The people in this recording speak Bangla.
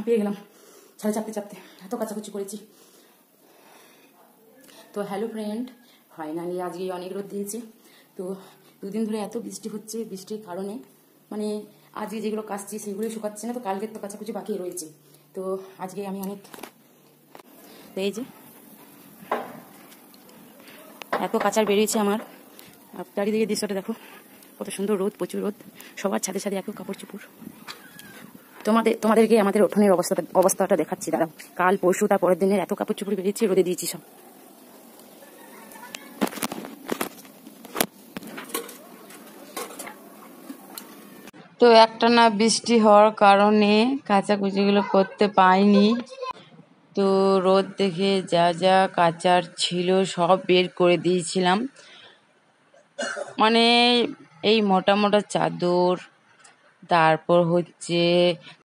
হাঁপিয়ে গেলাম ছাড়ে চাপতে চাপতে, এত কাচাকুচি করেছি। তো হ্যালো ফ্রেন্ড, ফাইনালি আজকে অনেক রোদ দিয়েছে। তো দুদিন ধরে এত বৃষ্টি হচ্ছে, বৃষ্টির কারণে মানে আজকে যেগুলো কাচছি সেগুলোই শুকাচ্ছে না। তো কালকের তো কাচাকুচি বাকি রয়েছে। তো আজকে আমি অনেক, তো এই যে এত কাচার বেরিয়েছে আমার। চারিদিকে দৃশ্যটা দেখো, কত সুন্দর রোদ, প্রচুর রোদ, সবার ছাদে ছাদে এত কাপড় চোপড়। তোমাদেরকে আমাদের উঠোনের অবস্থাটা দেখাচ্ছি, দাঁড়াও। কাল পরশু তার পরের দিনের এত কাপড় চোপড় বেরিয়েছে, রোদে দিয়েছি সব। তো একটানা বৃষ্টি হওয়ার কারণে কাচাকুচিগুলো করতে পাইনি। তো রোদ দেখে যা যা কাচার ছিল সব বের করে দিয়েছিলাম। মানে এই মোটা মোটা চাদর, তারপর হচ্ছে